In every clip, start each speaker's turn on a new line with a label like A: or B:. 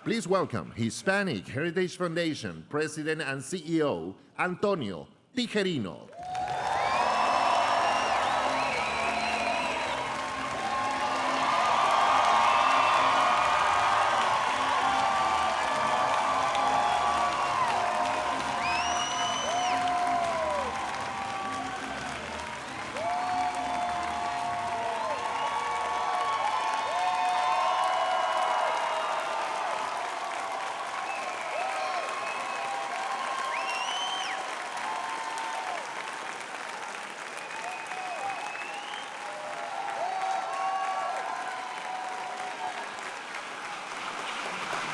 A: Please welcome Hispanic Heritage Foundation President and CEO, Antonio Tijerino.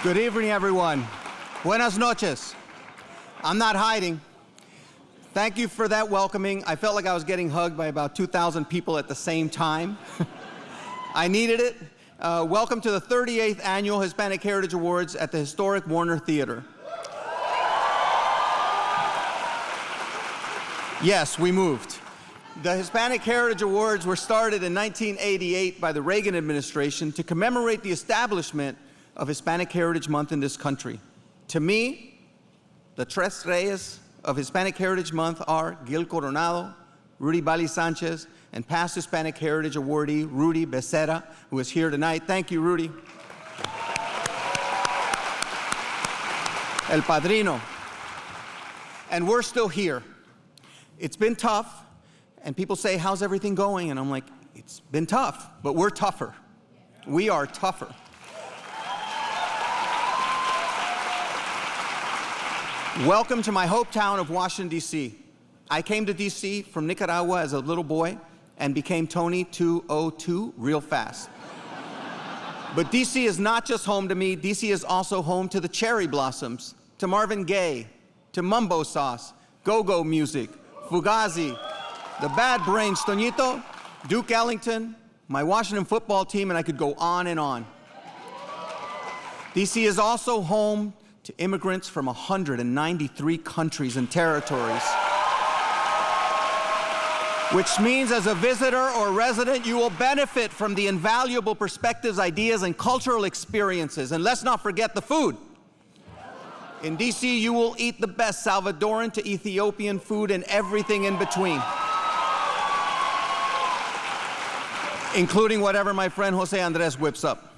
B: Good evening, everyone. Buenas noches. I'm not hiding. Thank you for that welcoming. I felt like I was getting hugged by about 2,000 people at the same time. I needed it. Welcome to the 38th Annual Hispanic Heritage Awards at the historic Warner Theater. Yes, we moved. The Hispanic Heritage Awards were started in 1988 by the Reagan administration to commemorate the establishment of Hispanic Heritage Month in this country. To me, the Tres Reyes of Hispanic Heritage Month are Gil Coronado, Rudy Bali Sanchez, and past Hispanic Heritage awardee Rudy Becerra, who is here tonight. Thank you, Rudy. El Padrino. And we're still here. It's been tough, and people say, how's everything going? And I'm like, it's been tough, but we're tougher. We are tougher. Welcome to my hometown of Washington, D.C. I came to D.C. from Nicaragua as a little boy and became Tony 202 real fast. But D.C. is not just home to me. D.C. is also home to the Cherry Blossoms, to Marvin Gaye, to Mumbo Sauce, Go-Go Music, Fugazi, the Bad Brains, Toñito, Duke Ellington, my Washington football team, and I could go on and on. D.C. is also home to immigrants from 193 countries and territories. Which means as a visitor or resident, you will benefit from the invaluable perspectives, ideas, and cultural experiences. And let's not forget the food. In DC, you will eat the best Salvadoran to Ethiopian food and everything in between. Including whatever my friend Jose Andres whips up.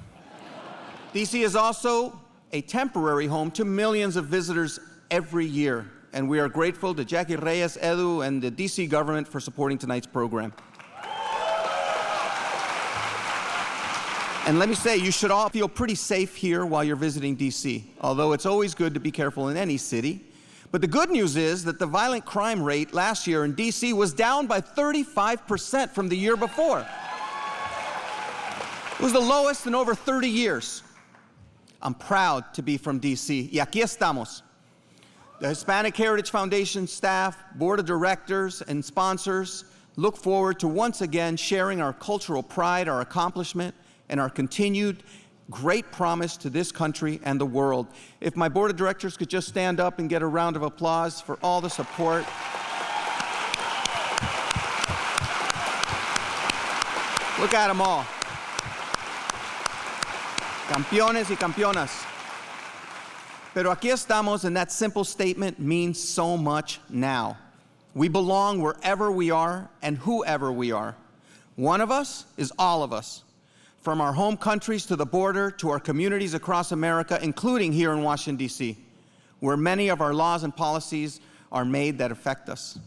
B: DC is also a temporary home to millions of visitors every year. And we are grateful to Jackie Reyes, Edu, and the DC government for supporting tonight's program. And let me say, you should all feel pretty safe here while you're visiting DC, although it's always good to be careful in any city. But the good news is that the violent crime rate last year in DC was down by 35% from the year before. It was the lowest in over 30 years. I'm proud to be from DC. Y aquí estamos. The Hispanic Heritage Foundation staff, board of directors, and sponsors look forward to once again sharing our cultural pride, our accomplishment, and our continued great promise to this country and the world. If my board of directors could just stand up and get a round of applause for all the support. Look at them all. Campeones y campeonas. Pero aquí estamos, and that simple statement means so much now. We belong wherever we are and whoever we are. One of us is all of us. From our home countries to the border to our communities across America, including here in Washington, D.C., where many of our laws and policies are made that affect us.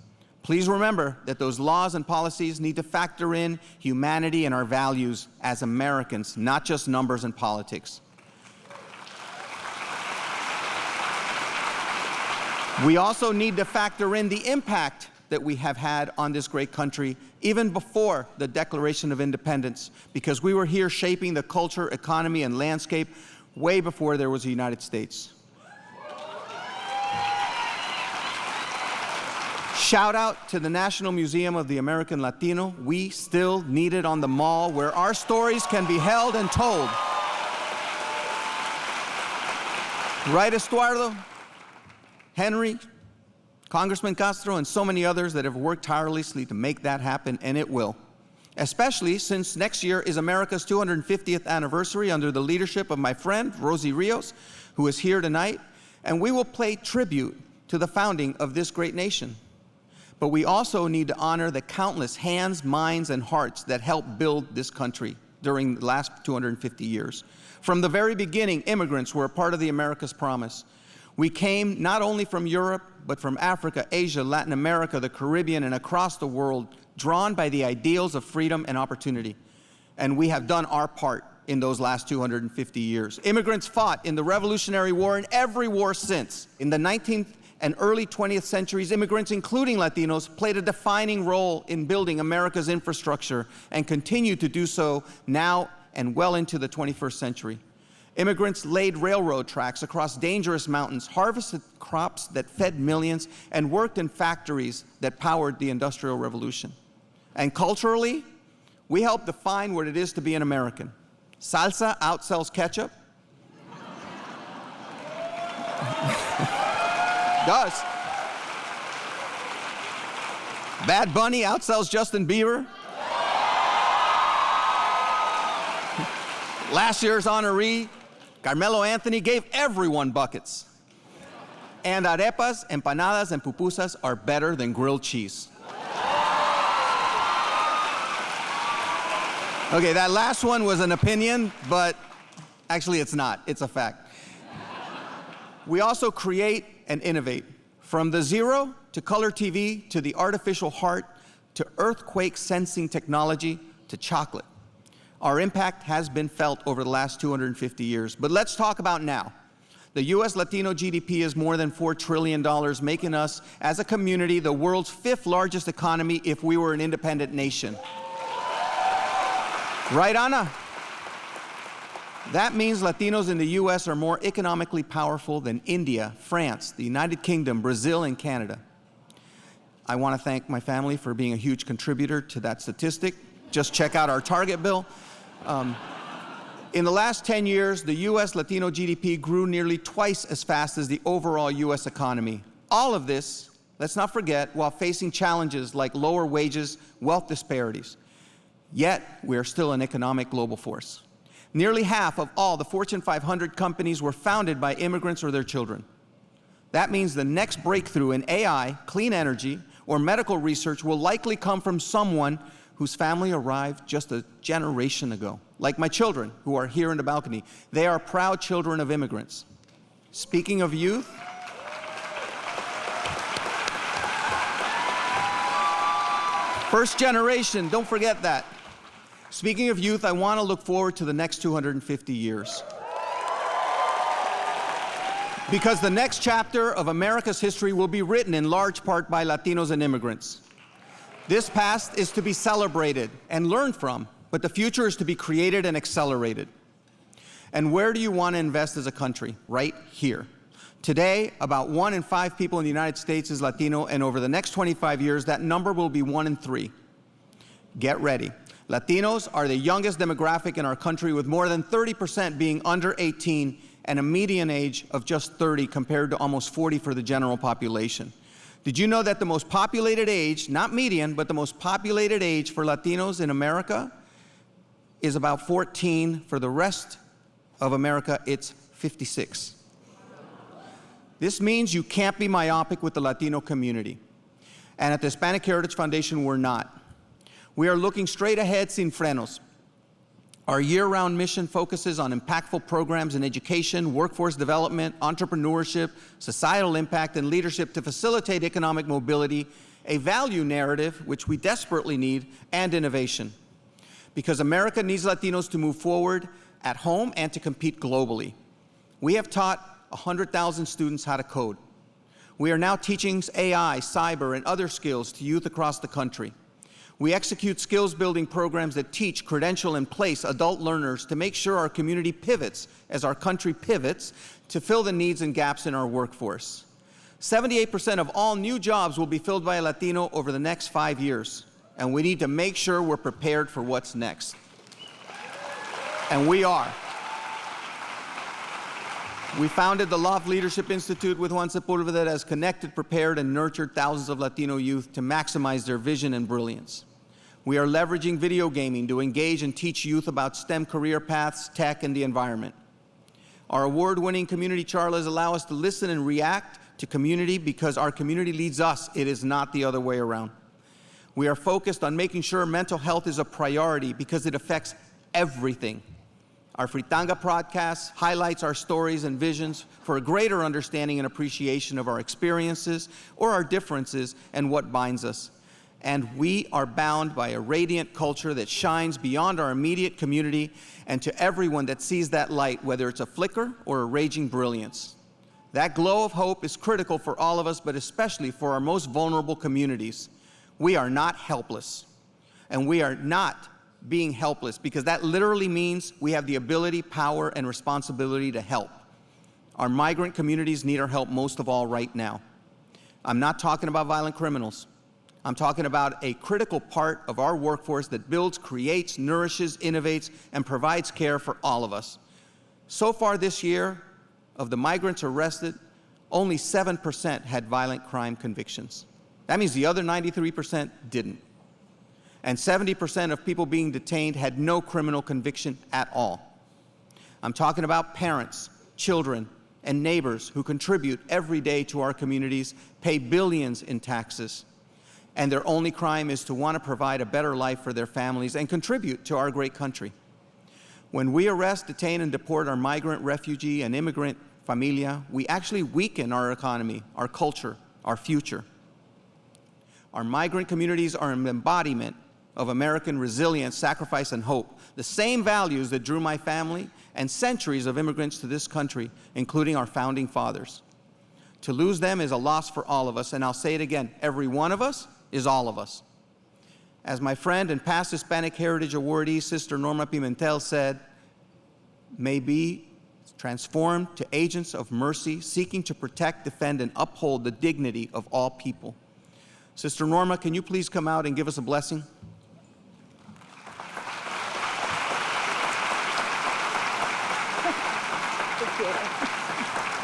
B: Please remember that those laws and policies need to factor in humanity and our values as Americans, not just numbers and politics. We also need to factor in the impact that we have had on this great country even before the Declaration of Independence, because we were here shaping the culture, economy, and landscape way before there was a United States. Shout out to the National Museum of the American Latino. We still need it on the Mall, where our stories can be held and told. Right, Estuardo? Henry, Congressman Castro, and so many others that have worked tirelessly to make that happen, and it will. especially since next year is America's 250th anniversary under the leadership of my friend, Rosie Rios, who is here tonight, and we will pay tribute to the founding of this great nation. But we also need to honor the countless hands, minds, and hearts that helped build this country during the last 250 years. From the very beginning, immigrants were a part of the America's promise. We came not only from Europe, but from Africa, Asia, Latin America, the Caribbean, and across the world, drawn by the ideals of freedom and opportunity. And we have done our part in those last 250 years. Immigrants fought in the Revolutionary War and every war since. In the 19th and early 20th centuries, immigrants, including Latinos, played a defining role in building America's infrastructure and continue to do so now and well into the 21st century. Immigrants laid railroad tracks across dangerous mountains, harvested crops that fed millions, and worked in factories that powered the Industrial Revolution. And culturally, we helped define what it is to be an American. Salsa outsells ketchup. Does. Bad Bunny outsells Justin Bieber. Last year's honoree, Carmelo Anthony, gave everyone buckets. And arepas, empanadas, and pupusas are better than grilled cheese. Okay, that last one was an opinion, but actually it's not. It's a fact. We also create and innovate. From the zero to color TV, to the artificial heart, to earthquake sensing technology, to chocolate. Our impact has been felt over the last 250 years. But let's talk about now. The U.S. Latino GDP is more than $4 trillion, making us, as a community, the world's 5th largest economy if we were an independent nation. Right, Ana? That means Latinos in the U.S. are more economically powerful than India, France, the United Kingdom, Brazil, and Canada. I want to thank my family for being a huge contributor to that statistic. Just check out our target bill. In the last 10 years, the U.S. Latino GDP grew nearly twice as fast as the overall U.S. economy. All of this, let's not forget, while facing challenges like lower wages, wealth disparities. Yet, we are still an economic global force. Nearly half of all the Fortune 500 companies were founded by immigrants or their children. That means the next breakthrough in AI, clean energy, or medical research will likely come from someone whose family arrived just a generation ago. Like my children, who are here in the balcony. They are proud children of immigrants. Speaking of youth, first generation, don't forget that. Speaking of youth, I want to look forward to the next 250 years. Because the next chapter of America's history will be written in large part by Latinos and immigrants. This past is to be celebrated and learned from, but the future is to be created and accelerated. And where do you want to invest as a country? Right here. Today, about 1 in 5 people in the United States is Latino, and over the next 25 years, that number will be 1 in 3. Get ready. Latinos are the youngest demographic in our country, with more than 30% being under 18 and a median age of just 30 compared to almost 40 for the general population. Did you know that the most populated age, not median, but the most populated age for Latinos in America is about 14. For the rest of America, it's 56. This means you can't be myopic with the Latino community. And at the Hispanic Heritage Foundation, we're not. We are looking straight ahead sin frenos. Our year-round mission focuses on impactful programs in education, workforce development, entrepreneurship, societal impact, and leadership to facilitate economic mobility, a value narrative, which we desperately need, and innovation. Because America needs Latinos to move forward at home and to compete globally. We have taught 100,000 students how to code. We are now teaching AI, cyber, and other skills to youth across the country. We execute skills-building programs that teach, credential, and place adult learners to make sure our community pivots as our country pivots to fill the needs and gaps in our workforce. 78% of all new jobs will be filled by a Latino over the next 5 years, and we need to make sure we're prepared for what's next. And we are. We founded the Loft Leadership Institute with Juan Sepulveda that has connected, prepared, and nurtured thousands of Latino youth to maximize their vision and brilliance. We are leveraging video gaming to engage and teach youth about STEM career paths, tech, and the environment. Our award-winning community charlas allow us to listen and react to community because our community leads us. It is not the other way around. We are focused on making sure mental health is a priority because it affects everything. Our Fritanga podcast highlights our stories and visions for a greater understanding and appreciation of our experiences or our differences and what binds us. And we are bound by a radiant culture that shines beyond our immediate community and to everyone that sees that light, whether it's a flicker or a raging brilliance. That glow of hope is critical for all of us, but especially for our most vulnerable communities. We are not helpless, and we are not being helpless because that literally means we have the ability, power, and responsibility to help. Our migrant communities need our help most of all right now. I'm not talking about violent criminals. I'm talking about a critical part of our workforce that builds, creates, nourishes, innovates, and provides care for all of us. So far this year, of the migrants arrested, only 7% had violent crime convictions. That means the other 93% didn't. And 70% of people being detained had no criminal conviction at all. I'm talking about parents, children, and neighbors who contribute every day to our communities, pay billions in taxes, and their only crime is to want to provide a better life for their families and contribute to our great country. When we arrest, detain, and deport our migrant, refugee, and immigrant familia, we actually weaken our economy, our culture, our future. Our migrant communities are an embodiment of American resilience, sacrifice, and hope, the same values that drew my family and centuries of immigrants to this country, including our founding fathers. To lose them is a loss for all of us, and I'll say it again, every one of us is all of us. As my friend and past Hispanic Heritage Awardee, Sister Norma Pimentel said, may be transformed to agents of mercy, seeking to protect, defend, and uphold the dignity of all people. Sister Norma, can you please come out and give us a blessing?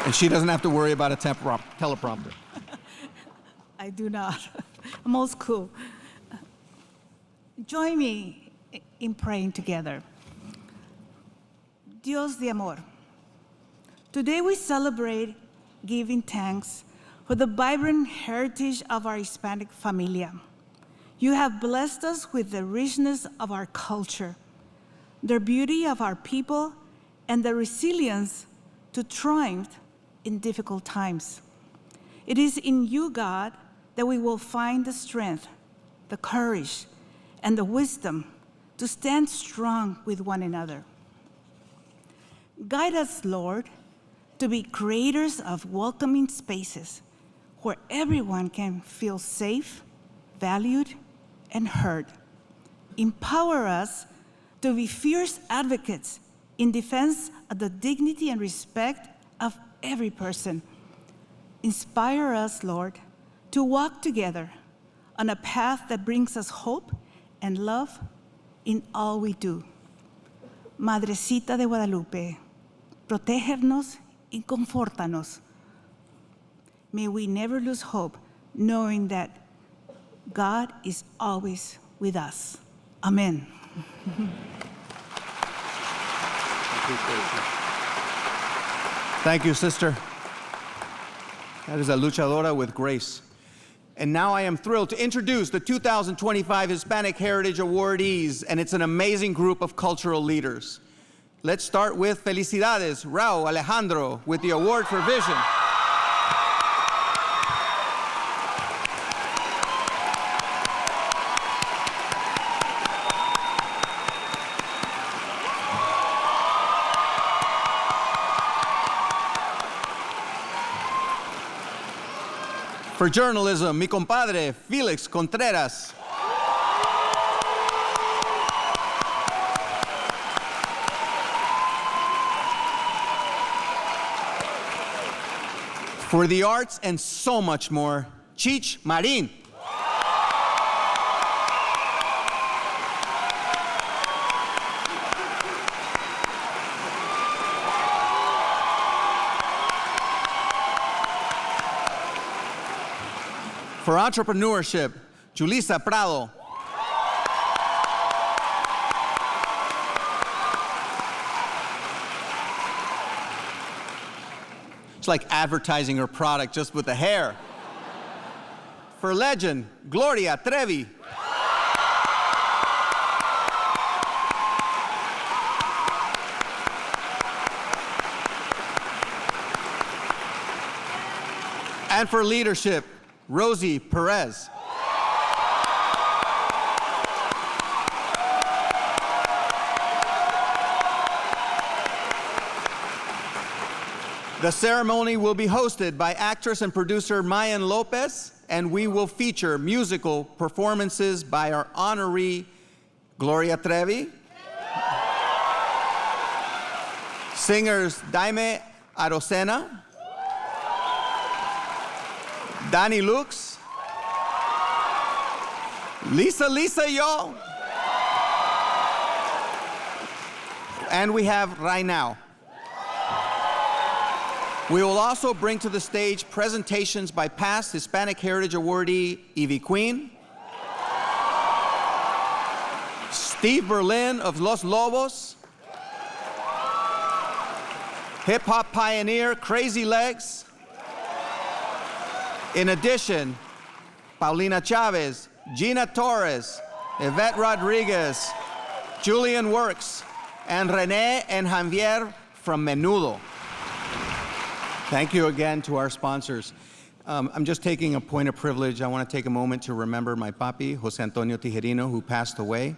B: And she doesn't have to worry about a teleprompter.
C: I do not. I'm old school. Join me in praying together. Dios de amor. Today we celebrate giving thanks for the vibrant heritage of our Hispanic familia. You have blessed us with the richness of our culture, the beauty of our people, and the resilience to triumph in difficult times. It is in you, God, that we will find the strength, the courage, and the wisdom to stand strong with one another. Guide us, Lord, to be creators of welcoming spaces where everyone can feel safe, valued, and heard. Empower us to be fierce advocates in defense of the dignity and respect of every person. Inspire us, Lord, to walk together on a path that brings us hope and love in all we do. Madrecita de Guadalupe, protégernos y confórtanos. May we never lose hope, knowing that God is always with us. Amen.
B: Thank you, sister. That is a luchadora with grace. And now I am thrilled to introduce the 2025 Hispanic Heritage Awardees, and it's an amazing group of cultural leaders. Let's start with Felicidades, Raul Alejandro, with the Award for Vision. For journalism, mi compadre, Felix Contreras. For the arts and so much more, Chich Marin. For entrepreneurship, Julissa Prado. It's like advertising her product just with the hair. For legend, Gloria Trevi. And for leadership, Rosie Perez. The ceremony will be hosted by actress and producer Mayan Lopez, and we will feature musical performances by our honoree, Gloria Trevi, singers Daime Arocena, Danny Lux, Lisa Yo, and we have right now. We will also bring to the stage presentations by past Hispanic Heritage Awardee Evie Queen, Steve Berlin of Los Lobos, hip-hop pioneer Crazy Legs. In addition, Paulina Chavez, Gina Torres, Yvette Rodriguez, Julian Works, and Rene and Javier from Menudo. Thank you again to our sponsors. I'm just taking a point of privilege. I want to take a moment to remember my papi, Jose Antonio Tijerino, who passed away,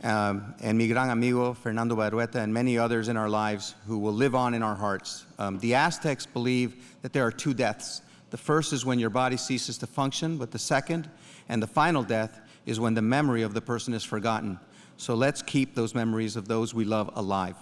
B: and mi gran amigo, Fernando Barrueta, and many others in our lives who will live on in our hearts. The Aztecs believe that there are two deaths. The first is when your body ceases to function, but the second and the final death is when the memory of the person is forgotten. So let's keep those memories of those we love alive.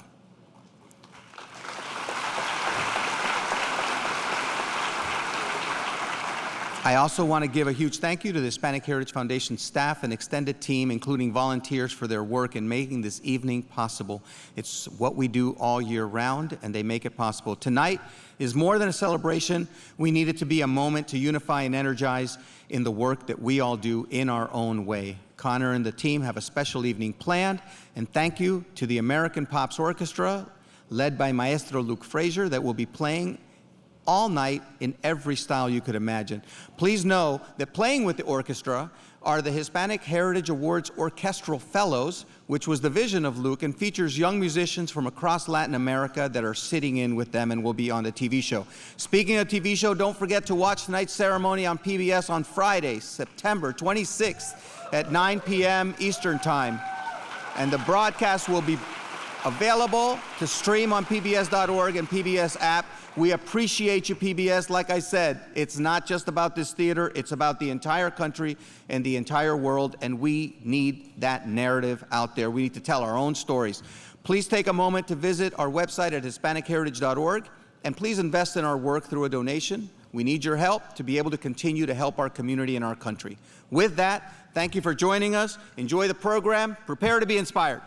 B: I also want to give a huge thank you to the Hispanic Heritage Foundation staff and extended team, including volunteers, for their work in making this evening possible. It's what we do all year round, and they make it possible. Tonight is more than a celebration. We need it to be a moment to unify and energize in the work that we all do in our own way. Connor and the team have a special evening planned, and thank you to the American Pops Orchestra, led by Maestro Luke Frazier, that will be playing all night in every style you could imagine. Please know that playing with the orchestra are the Hispanic Heritage Awards Orchestral Fellows, which was the vision of Luke and features young musicians from across Latin America that are sitting in with them and will be on the TV show. Speaking of TV show, don't forget to watch tonight's ceremony on PBS on Friday, September 26th at 9 p.m. Eastern Time. And the broadcast will be available to stream on pbs.org and PBS app. We appreciate you, PBS. Like I said, it's not just about this theater, it's about the entire country and the entire world, and we need that narrative out there. We need to tell our own stories. Please take a moment to visit our website at hispanicheritage.org, and please invest in our work through a donation. We need your help to be able to continue to help our community and our country. With that, thank you for joining us. Enjoy the program. Prepare to be inspired.